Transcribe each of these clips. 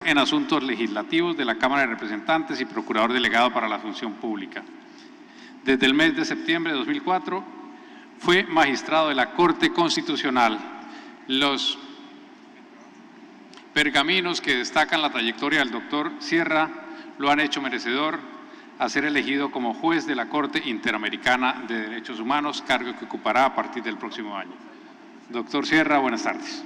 en Asuntos Legislativos de la Cámara de Representantes y Procurador Delegado para la Función Pública. Desde el mes de septiembre de 2004 fue magistrado de la Corte Constitucional. Los pergaminos que destacan la trayectoria del doctor Sierra lo han hecho merecedor a ser elegido como juez de la Corte Interamericana de Derechos Humanos, cargo que ocupará a partir del próximo año. Doctor Sierra, buenas tardes.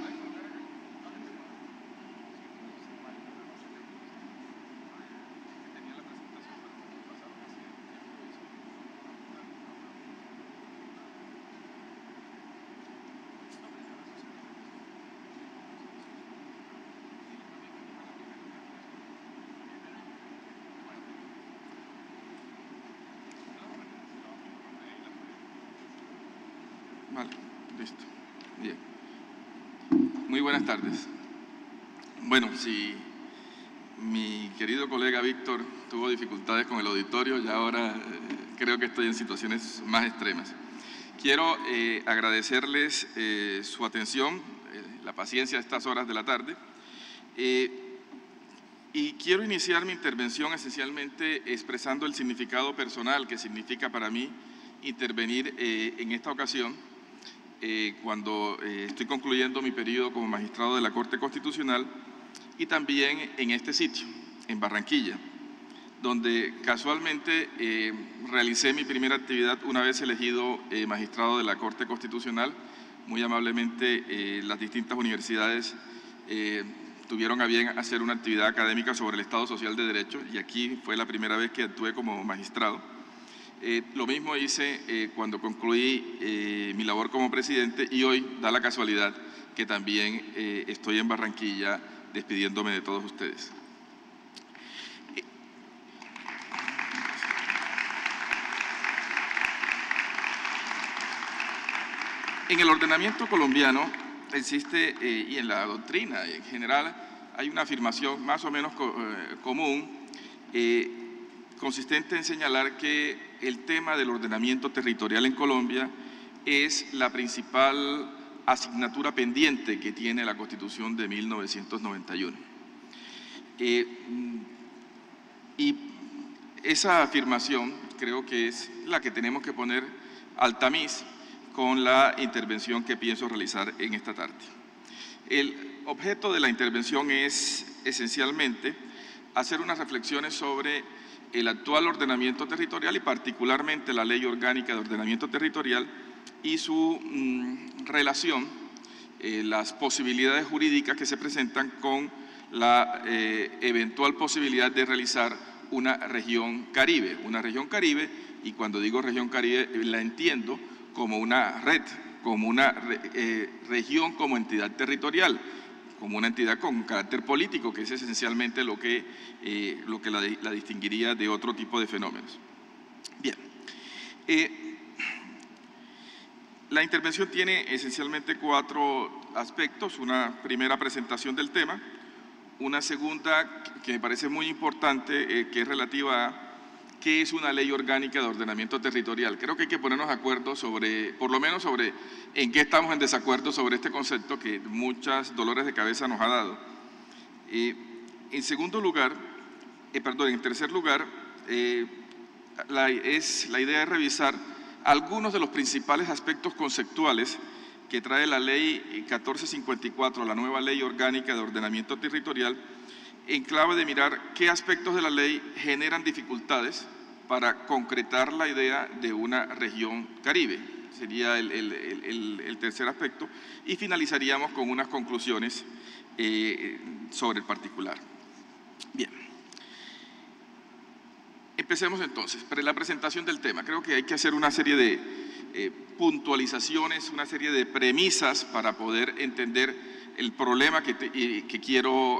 Vale, listo. Bien. Muy buenas tardes. Bueno, si mi querido colega Víctor tuvo dificultades con el auditorio, ya ahora creo que estoy en situaciones más extremas. Quiero agradecerles su atención, la paciencia a estas horas de la tarde, y quiero iniciar mi intervención esencialmente expresando el significado personal que significa para mí intervenir en esta ocasión cuando estoy concluyendo mi periodo como magistrado de la Corte Constitucional y también en este sitio, en Barranquilla, donde casualmente realicé mi primera actividad una vez elegido magistrado de la Corte Constitucional. Muy amablemente las distintas universidades tuvieron a bien hacer una actividad académica sobre el Estado Social de Derecho y aquí fue la primera vez que actué como magistrado. Lo mismo hice cuando concluí mi labor como presidente y hoy da la casualidad que también estoy en Barranquilla despidiéndome de todos ustedes. En el ordenamiento colombiano existe, y en la doctrina en general, hay una afirmación más o menos común, consistente en señalar que el tema del ordenamiento territorial en Colombia es la principal asignatura pendiente que tiene la Constitución de 1991. Y esa afirmación creo que es la que tenemos que poner al tamiz con la intervención que pienso realizar en esta tarde. El objeto de la intervención es esencialmente hacer unas reflexiones sobre el actual ordenamiento territorial y particularmente la Ley Orgánica de Ordenamiento Territorial y su relación, las posibilidades jurídicas que se presentan con la eventual posibilidad de realizar una región Caribe. Una región Caribe, y cuando digo región Caribe la entiendo como una red, como una región como entidad territorial, como una entidad con carácter político, que es esencialmente lo que la distinguiría de otro tipo de fenómenos. Bien, la intervención tiene esencialmente 4 aspectos: una primera presentación del tema, una segunda que me parece muy importante, que es relativa a qué es una ley orgánica de ordenamiento territorial. Creo que hay que ponernos de acuerdo sobre, por lo menos sobre en qué estamos en desacuerdo sobre este concepto que muchos dolores de cabeza nos ha dado. En tercer lugar, la idea es revisar algunos de los principales aspectos conceptuales que trae la Ley 1454, la nueva Ley Orgánica de Ordenamiento Territorial, en clave de mirar qué aspectos de la ley generan dificultades para concretar la idea de una región Caribe. Sería el tercer aspecto, y finalizaríamos con unas conclusiones sobre el particular. Bien, empecemos entonces. La presentación del tema. Creo que hay que hacer una serie de puntualizaciones, una serie de premisas para poder entender el problema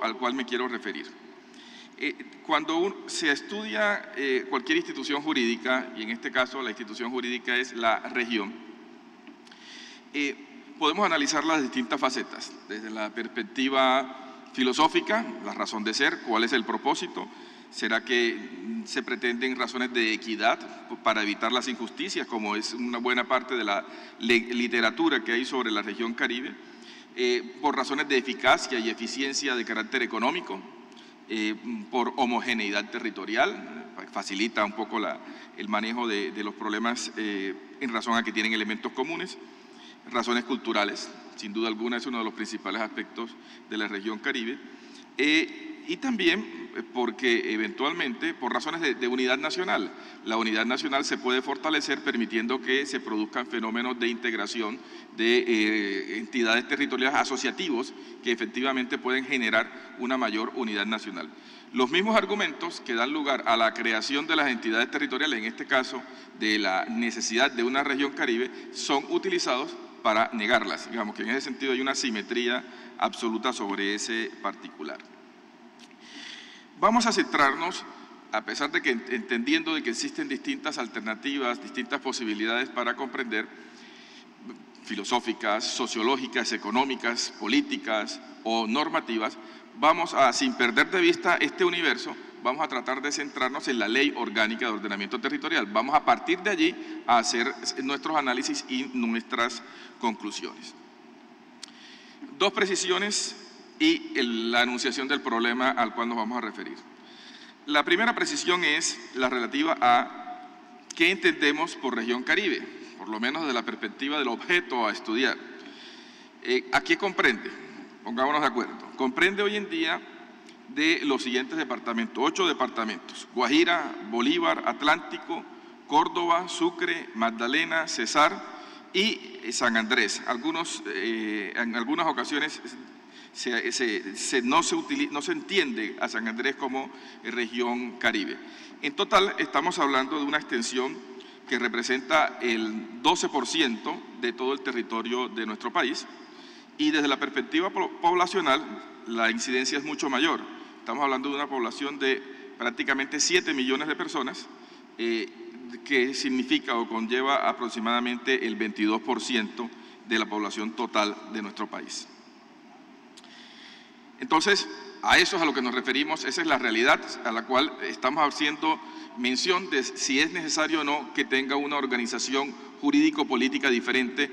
al cual me quiero referir. Cuando se estudia cualquier institución jurídica, y en este caso la institución jurídica es la región, podemos analizar las distintas facetas, desde la perspectiva filosófica, la razón de ser, cuál es el propósito, será que se pretenden razones de equidad para evitar las injusticias, como es una buena parte de la literatura que hay sobre la región Caribe, por razones de eficacia y eficiencia de carácter económico, por homogeneidad territorial, facilita un poco el manejo de los problemas en razón a que tienen elementos comunes, razones culturales, sin duda alguna es uno de los principales aspectos de la región Caribe, y también porque eventualmente por razones de unidad nacional. La unidad nacional se puede fortalecer permitiendo que se produzcan fenómenos de integración de entidades territoriales asociativos que efectivamente pueden generar una mayor unidad nacional. Los mismos argumentos que dan lugar a la creación de las entidades territoriales, en este caso de la necesidad de una región Caribe, son utilizados para negarlas. Digamos que en ese sentido hay una simetría absoluta sobre ese particular. Vamos a centrarnos, a pesar de que entendiendo de que existen distintas alternativas, distintas posibilidades para comprender, filosóficas, sociológicas, económicas, políticas o normativas, vamos a, sin perder de vista este universo, vamos a tratar de centrarnos en la Ley Orgánica de Ordenamiento Territorial. Vamos a partir de allí a hacer nuestros análisis y nuestras conclusiones. Dos precisiones y la enunciación del problema al cual nos vamos a referir. La primera precisión es la relativa a qué entendemos por región Caribe, por lo menos desde la perspectiva del objeto a estudiar. ¿A qué comprende? Pongámonos de acuerdo. Comprende hoy en día de los siguientes departamentos, 8 departamentos: Guajira, Bolívar, Atlántico, Córdoba, Sucre, Magdalena, Cesar y San Andrés. En algunas ocasiones no se entiende a San Andrés como región Caribe. En total estamos hablando de una extensión que representa el 12% de todo el territorio de nuestro país, y desde la perspectiva poblacional la incidencia es mucho mayor. Estamos hablando de una población de prácticamente 7 millones de personas, que significa o conlleva aproximadamente el 22% de la población total de nuestro país. Entonces, a eso es a lo que nos referimos, esa es la realidad a la cual estamos haciendo mención de si es necesario o no que tenga una organización jurídico-política diferente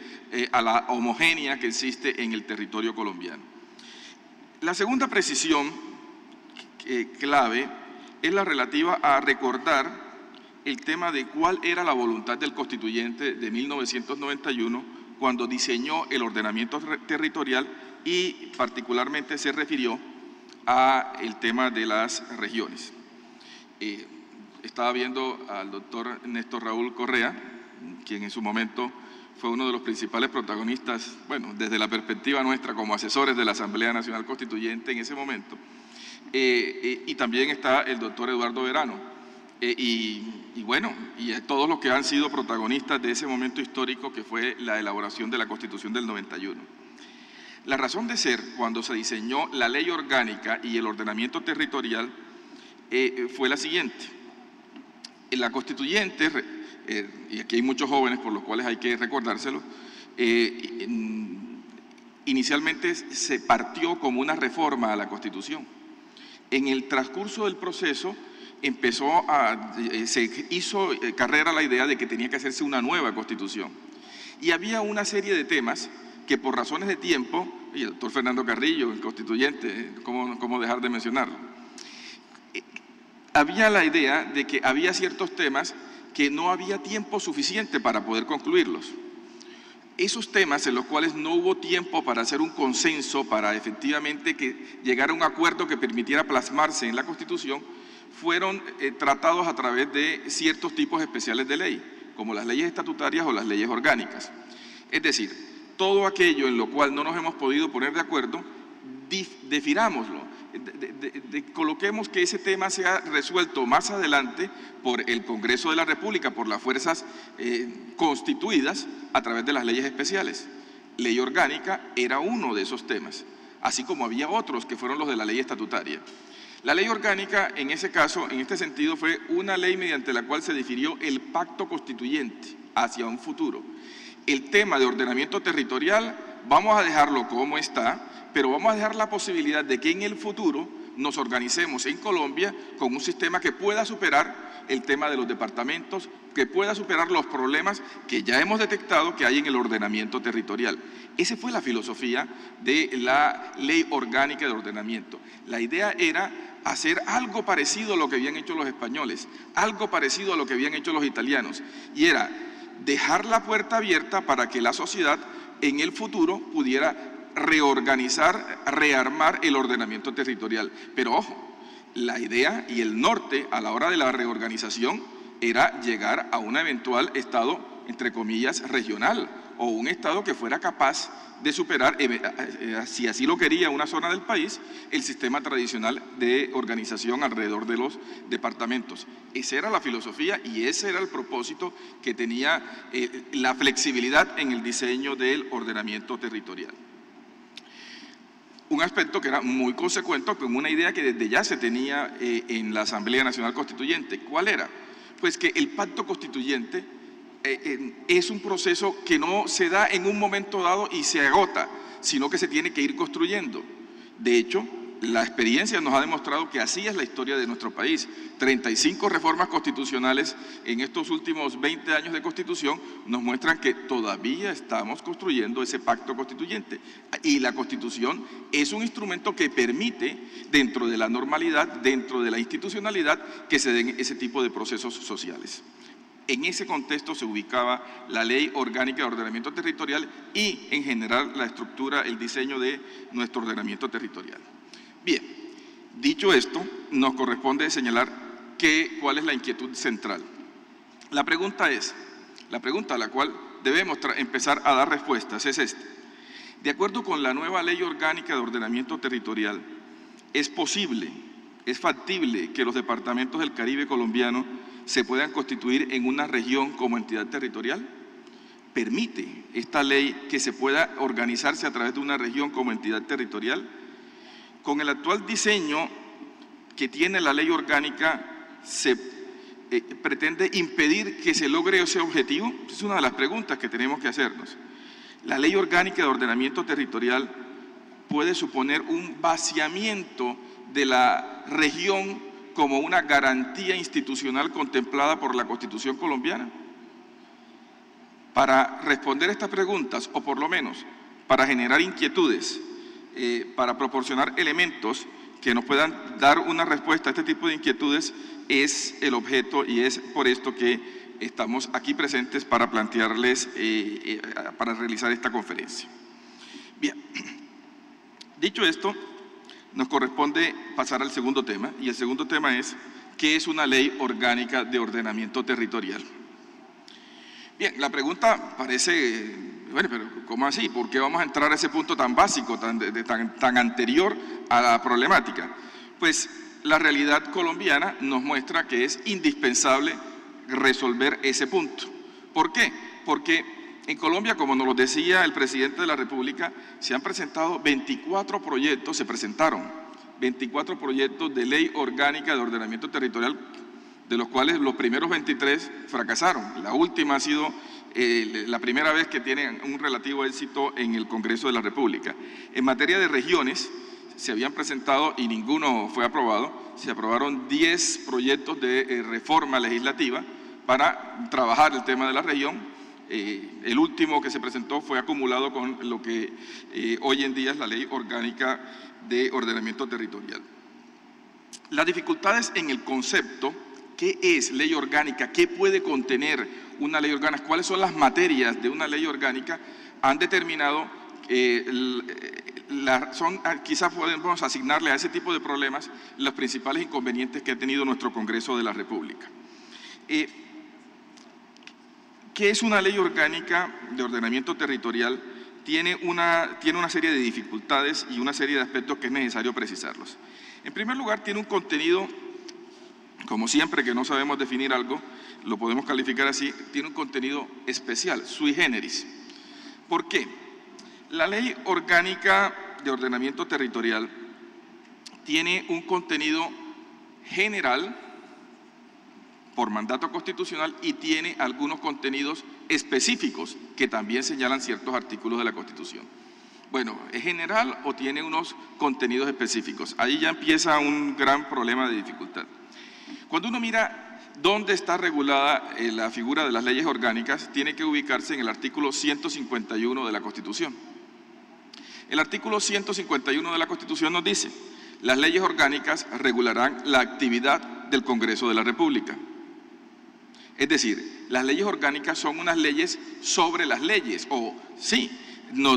a la homogénea que existe en el territorio colombiano. La segunda precisión clave es la relativa a recordar el tema de cuál era la voluntad del constituyente de 1991 cuando diseñó el ordenamiento territorial y particularmente se refirió al tema de las regiones. Estaba viendo al doctor Néstor Raúl Correa, quien en su momento fue uno de los principales protagonistas, bueno, desde la perspectiva nuestra como asesores de la Asamblea Nacional Constituyente en ese momento, y también está el doctor Eduardo Verano, y todos los que han sido protagonistas de ese momento histórico que fue la elaboración de la Constitución del 91. La razón de ser cuando se diseñó la ley orgánica y el ordenamiento territorial fue la siguiente. La constituyente, y aquí hay muchos jóvenes por los cuales hay que recordárselo, inicialmente se partió como una reforma a la Constitución. En el transcurso del proceso se hizo carrera la idea de que tenía que hacerse una nueva Constitución. Y había una serie de temas que por razones de tiempo, y el doctor Fernando Carrillo, el constituyente, ¿cómo dejar de mencionarlo? Había la idea de que había ciertos temas que no había tiempo suficiente para poder concluirlos. Esos temas en los cuales no hubo tiempo para hacer un consenso, para efectivamente llegar a un acuerdo que permitiera plasmarse en la Constitución, fueron tratados a través de ciertos tipos especiales de ley, como las leyes estatutarias o las leyes orgánicas. Es decir, todo aquello en lo cual no nos hemos podido poner de acuerdo, definámoslo, coloquemos que ese tema sea resuelto más adelante por el Congreso de la República, por las fuerzas constituidas a través de las leyes especiales. Ley orgánica era uno de esos temas, así como había otros que fueron los de la ley estatutaria. La ley orgánica, en ese caso, en este sentido, fue una ley mediante la cual se definió el pacto constituyente hacia un futuro. El tema de ordenamiento territorial vamos a dejarlo como está, pero vamos a dejar la posibilidad de que en el futuro nos organicemos en Colombia con un sistema que pueda superar el tema de los departamentos, que pueda superar los problemas que ya hemos detectado que hay en el ordenamiento territorial. Esa fue la filosofía de la Ley Orgánica de Ordenamiento. La idea era hacer algo parecido a lo que habían hecho los españoles, algo parecido a lo que habían hecho los italianos, y era dejar la puerta abierta para que la sociedad en el futuro pudiera reorganizar, rearmar el ordenamiento territorial. Pero ojo, la idea y el norte a la hora de la reorganización era llegar a un eventual estado, entre comillas, regional, o un estado que fuera capaz de superar, si así lo quería una zona del país, el sistema tradicional de organización alrededor de los departamentos. Esa era la filosofía y ese era el propósito que tenía la flexibilidad en el diseño del ordenamiento territorial. Un aspecto que era muy consecuente con una idea que desde ya se tenía en la Asamblea Nacional Constituyente. ¿Cuál era? Pues que el pacto constituyente es un proceso que no se da en un momento dado y se agota, sino que se tiene que ir construyendo. De hecho, la experiencia nos ha demostrado que así es la historia de nuestro país. 35 reformas constitucionales en estos últimos 20 años de Constitución nos muestran que todavía estamos construyendo ese pacto constituyente. Y la Constitución es un instrumento que permite, dentro de la normalidad, dentro de la institucionalidad, que se den ese tipo de procesos sociales. En ese contexto se ubicaba la Ley Orgánica de Ordenamiento Territorial y, en general, la estructura, el diseño de nuestro ordenamiento territorial. Bien, dicho esto, nos corresponde señalar cuál es la inquietud central. La pregunta a la cual debemos empezar a dar respuestas es esta. De acuerdo con la nueva Ley Orgánica de Ordenamiento Territorial, ¿es posible, es factible que los departamentos del Caribe colombiano se puedan constituir en una región como entidad territorial? ¿Permite esta ley que se pueda organizarse a través de una región como entidad territorial? Con el actual diseño que tiene la ley orgánica, ¿se pretende impedir que se logre ese objetivo? Es una de las preguntas que tenemos que hacernos. La ley orgánica de ordenamiento territorial puede suponer un vaciamiento de la región como una garantía institucional contemplada por la Constitución colombiana. Para responder estas preguntas, o por lo menos para generar inquietudes, para proporcionar elementos que nos puedan dar una respuesta a este tipo de inquietudes, es el objeto y es por esto que estamos aquí presentes para plantearles, para realizar esta conferencia. Bien, dicho esto, nos corresponde pasar al segundo tema, y el segundo tema es ¿qué es una ley orgánica de ordenamiento territorial? Bien, la pregunta parece, bueno, pero ¿cómo así? ¿Por qué vamos a entrar a ese punto tan básico, tan anterior a la problemática? Pues la realidad colombiana nos muestra que es indispensable resolver ese punto. ¿Por qué? Porque en Colombia, como nos lo decía el presidente de la República, se han presentado 24 proyectos, 24 proyectos de ley orgánica de ordenamiento territorial, de los cuales los primeros 23 fracasaron. La última ha sido la primera vez que tienen un relativo éxito en el Congreso de la República. En materia de regiones, se habían presentado y ninguno fue aprobado. Se aprobaron 10 proyectos de reforma legislativa para trabajar el tema de la región. El último que se presentó fue acumulado con lo que hoy en día es la Ley Orgánica de Ordenamiento Territorial. Las dificultades en el concepto, ¿qué es ley orgánica? ¿Qué puede contener una ley orgánica? ¿Cuáles son las materias de una ley orgánica? Han determinado, quizás podemos asignarle a ese tipo de problemas los principales inconvenientes que ha tenido nuestro Congreso de la República. ¿Qué es una ley orgánica de ordenamiento territorial? Tiene una serie de dificultades y una serie de aspectos que es necesario precisarlos. En primer lugar, tiene un contenido, como siempre que no sabemos definir algo, lo podemos calificar así, tiene un contenido especial, sui generis. ¿Por qué? La Ley Orgánica de Ordenamiento Territorial tiene un contenido general por mandato constitucional y tiene algunos contenidos específicos que también señalan ciertos artículos de la Constitución. Bueno, ¿es general o tiene unos contenidos específicos? Ahí ya empieza un gran problema de dificultad. Cuando uno mira dónde está regulada la figura de las leyes orgánicas, tiene que ubicarse en el artículo 151 de la Constitución. El artículo 151 de la Constitución nos dice: las leyes orgánicas regularán la actividad del Congreso de la República. Es decir, las leyes orgánicas son unas leyes sobre las leyes,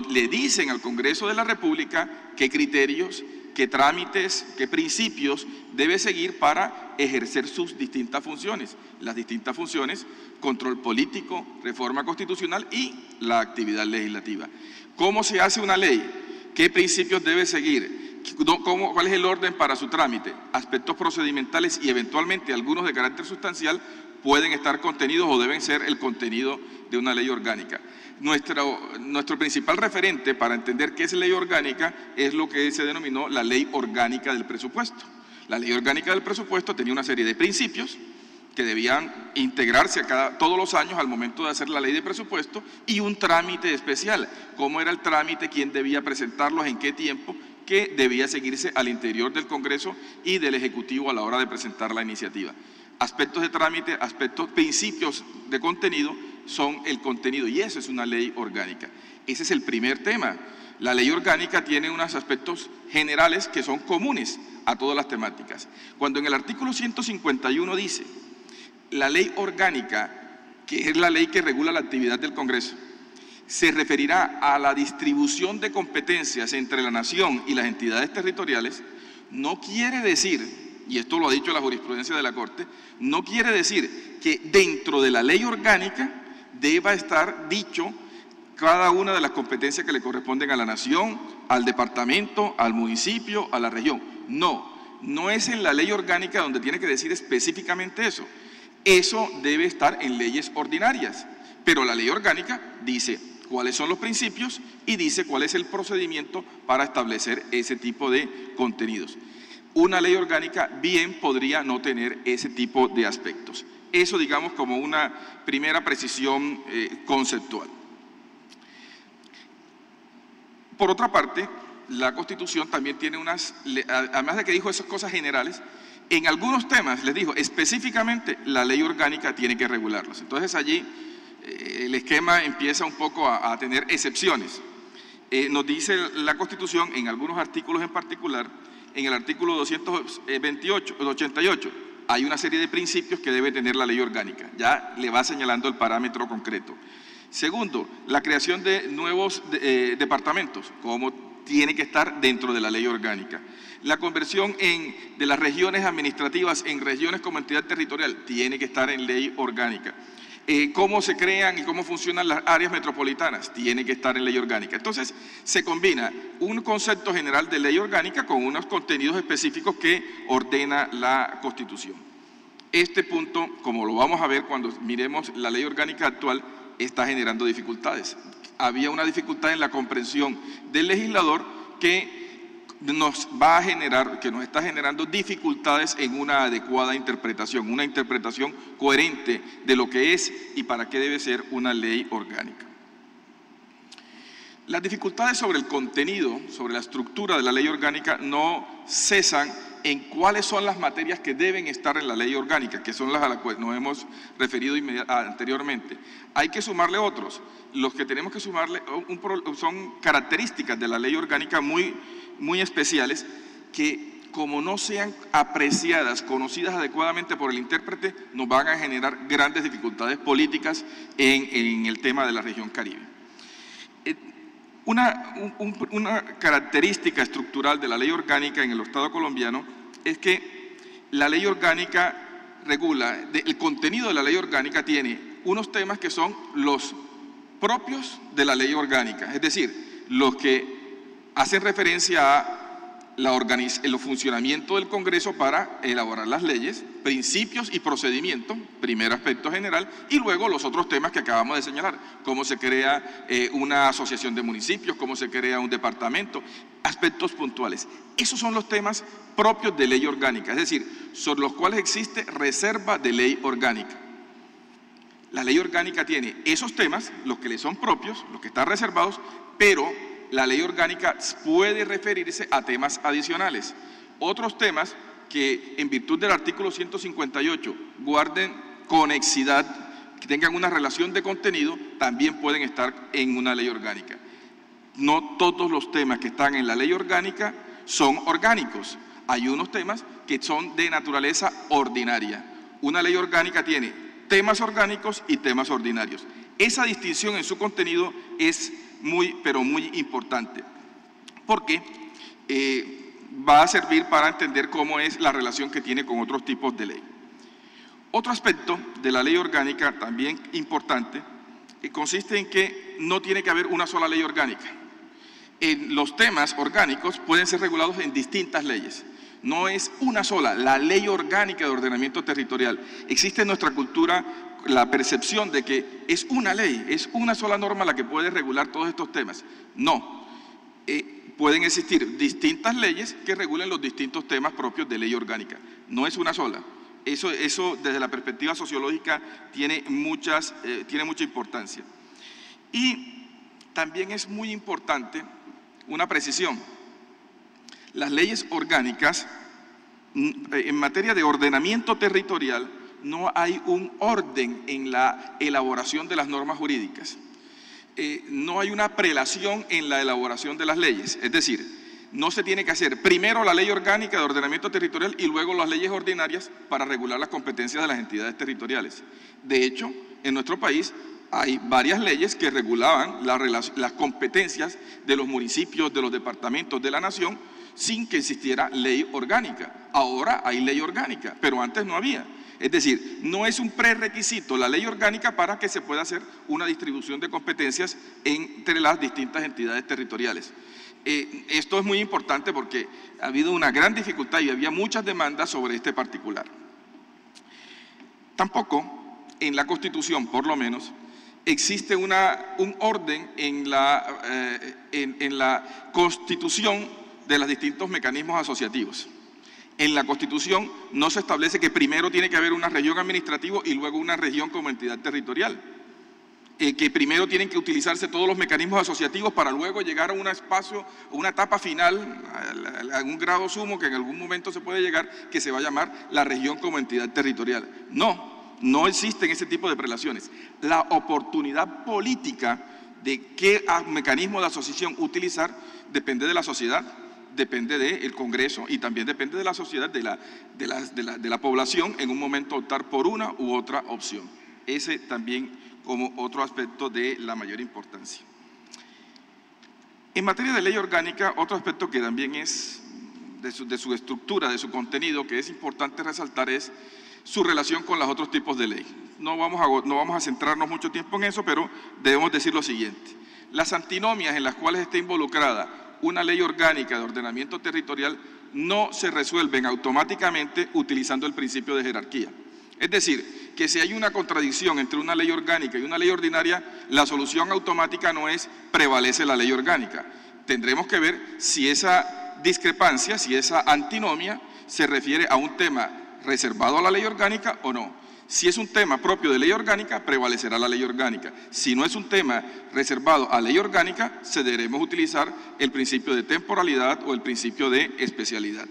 le dicen al Congreso de la República qué criterios, qué trámites, qué principios debe seguir para ejercer sus distintas funciones. Las distintas funciones: control político, reforma constitucional y la actividad legislativa. ¿Cómo se hace una ley? ¿Qué principios debe seguir? ¿Cuál es el orden para su trámite? Aspectos procedimentales y eventualmente algunos de carácter sustancial pueden estar contenidos o deben ser el contenido de una ley orgánica. Nuestro principal referente para entender qué es ley orgánica es lo que se denominó la Ley Orgánica del Presupuesto. La Ley Orgánica del Presupuesto tenía una serie de principios que debían integrarse todos los años al momento de hacer la ley de presupuesto, y un trámite especial: cómo era el trámite, quién debía presentarlos, en qué tiempo, que debía seguirse al interior del Congreso y del Ejecutivo a la hora de presentar la iniciativa. Aspectos de trámite, principios de contenido son el contenido, y eso es una ley orgánica. Ese es el primer tema. La ley orgánica tiene unos aspectos generales que son comunes a todas las temáticas. Cuando en el artículo 151 dice: la ley orgánica, que es la ley que regula la actividad del Congreso, se referirá a la distribución de competencias entre la nación y las entidades territoriales, no quiere decir, y esto lo ha dicho la jurisprudencia de la Corte, no quiere decir que dentro de la ley orgánica deba estar dicho cada una de las competencias que le corresponden a la nación, al departamento, al municipio, a la región. No es en la ley orgánica donde tiene que decir específicamente eso. Eso debe estar en leyes ordinarias, pero la ley orgánica dice cuáles son los principios y dice cuál es el procedimiento para establecer ese tipo de contenidos. Una ley orgánica bien podría no tener ese tipo de aspectos. Eso, digamos, como una primera precisión conceptual. Por otra parte, la Constitución también tiene además de que dijo esas cosas generales, en algunos temas les dijo específicamente la ley orgánica tiene que regularlos. Entonces allí el esquema empieza un poco a tener excepciones. Nos dice la Constitución en algunos artículos en particular, en el artículo 288, hay una serie de principios que debe tener la ley orgánica. Ya le va señalando el parámetro concreto. Segundo, la creación de nuevos departamentos, como tiene que estar dentro de la ley orgánica. La conversión de las regiones administrativas en regiones como entidad territorial tiene que estar en ley orgánica. Cómo se crean y cómo funcionan las áreas metropolitanas tiene que estar en ley orgánica. Entonces se combina un concepto general de ley orgánica con unos contenidos específicos que ordena la Constitución. Este punto, como lo vamos a ver cuando miremos la ley orgánica actual, está generando dificultades. Había una dificultad en la comprensión del legislador que nos está generando dificultades en una adecuada interpretación, una interpretación coherente de lo que es y para qué debe ser una ley orgánica. Las dificultades sobre el contenido, sobre la estructura de la ley orgánica no cesan en cuáles son las materias que deben estar en la ley orgánica, que son las a las cuales nos hemos referido anteriormente. Hay que sumarle otros. Los que tenemos que sumarle son características de la ley orgánica muy especiales que, como no sean apreciadas, conocidas adecuadamente por el intérprete, nos van a generar grandes dificultades políticas en el tema de la región Caribe. Una característica estructural de la ley orgánica en el Estado colombiano es que la ley orgánica el contenido de la ley orgánica tiene unos temas que son los propios de la ley orgánica, es decir, los que hacen referencia a el funcionamiento del Congreso para elaborar las leyes, principios y procedimientos, primer aspecto general, y luego los otros temas que acabamos de señalar, cómo se crea una asociación de municipios, cómo se crea un departamento, aspectos puntuales. Esos son los temas propios de ley orgánica, es decir, sobre los cuales existe reserva de ley orgánica. La ley orgánica tiene esos temas, los que le son propios, los que están reservados, pero la ley orgánica puede referirse a temas adicionales. Otros temas que en virtud del artículo 158 guarden conexidad, que tengan una relación de contenido, también pueden estar en una ley orgánica. No todos los temas que están en la ley orgánica son orgánicos. Hay unos temas que son de naturaleza ordinaria. Una ley orgánica tiene temas orgánicos y temas ordinarios. Esa distinción en su contenido es pero muy importante, porque va a servir para entender cómo es la relación que tiene con otros tipos de ley. Otro aspecto de la ley orgánica también importante consiste en que no tiene que haber una sola ley orgánica. Los temas orgánicos pueden ser regulados en distintas leyes. No es una sola, la ley orgánica de ordenamiento territorial. Existe en nuestra cultura la percepción de que es una ley, es una sola norma la que puede regular todos estos temas. No, pueden existir distintas leyes que regulen los distintos temas propios de ley orgánica. No es una sola. Eso desde la perspectiva sociológica tiene mucha importancia. Y también es muy importante una precisión. Las leyes orgánicas, en materia de ordenamiento territorial, no hay un orden en la elaboración de las normas jurídicas. No hay una prelación en la elaboración de las leyes. Es decir, no se tiene que hacer primero la ley orgánica de ordenamiento territorial y luego las leyes ordinarias para regular las competencias de las entidades territoriales. De hecho, en nuestro país hay varias leyes que regulaban las competencias de los municipios, de los departamentos de la nación, sin que existiera ley orgánica. Ahora hay ley orgánica, pero antes no había. Es decir, no es un prerequisito la ley orgánica para que se pueda hacer una distribución de competencias entre las distintas entidades territoriales. Esto es muy importante porque ha habido una gran dificultad y había muchas demandas sobre este particular. Tampoco en la Constitución, por lo menos, existe un orden en la constitución de los distintos mecanismos asociativos. En la Constitución no se establece que primero tiene que haber una región administrativa y luego una región como entidad territorial. Que primero tienen que utilizarse todos los mecanismos asociativos para luego llegar a un espacio, una etapa final, a un grado sumo que en algún momento se puede llegar, que se va a llamar la región como entidad territorial. No existen ese tipo de prelaciones. La oportunidad política de qué mecanismo de asociación utilizar depende de la sociedad, depende del Congreso y también depende de la sociedad, de la población, en un momento optar por una u otra opción. Ese también como otro aspecto de la mayor importancia. En materia de ley orgánica, otro aspecto que también es de su estructura, de su contenido, que es importante resaltar es su relación con los otros tipos de ley. No vamos a centrarnos mucho tiempo en eso, pero debemos decir lo siguiente. Las antinomias en las cuales esté involucrada una ley orgánica de ordenamiento territorial no se resuelven automáticamente utilizando el principio de jerarquía. Es decir, que si hay una contradicción entre una ley orgánica y una ley ordinaria, la solución automática no es prevalece la ley orgánica. Tendremos que ver si esa discrepancia, si esa antinomia se refiere a un tema reservado a la ley orgánica o no. Si es un tema propio de ley orgánica, prevalecerá la ley orgánica. Si no es un tema reservado a ley orgánica, deberemos utilizar el principio de temporalidad o el principio de especialidad.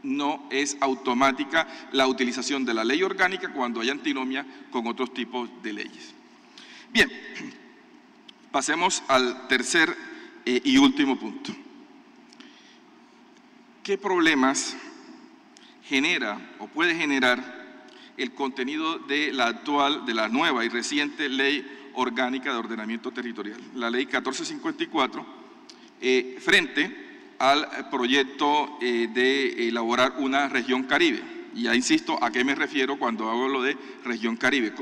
No es automática la utilización de la ley orgánica cuando hay antinomia con otros tipos de leyes. Bien, pasemos al tercer y último punto. ¿Qué problemas genera o puede generar el contenido de la nueva y reciente Ley Orgánica de Ordenamiento Territorial, la Ley 1454, frente al proyecto de elaborar una región Caribe? Y ya insisto a qué me refiero cuando hablo de región Caribe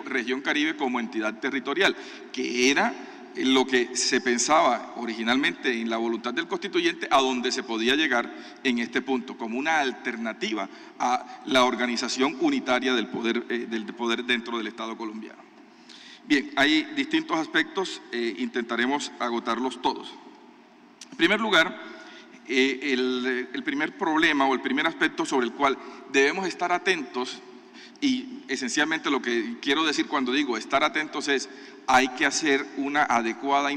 como entidad territorial, que era lo que se pensaba originalmente en la voluntad del constituyente, a donde se podía llegar en este punto, como una alternativa a la organización unitaria del poder dentro del Estado colombiano. Bien, hay distintos aspectos, intentaremos agotarlos todos. En primer lugar, el primer problema o el primer aspecto sobre el cual debemos estar atentos, y esencialmente lo que quiero decir cuando digo estar atentos es hay que hacer una adecuada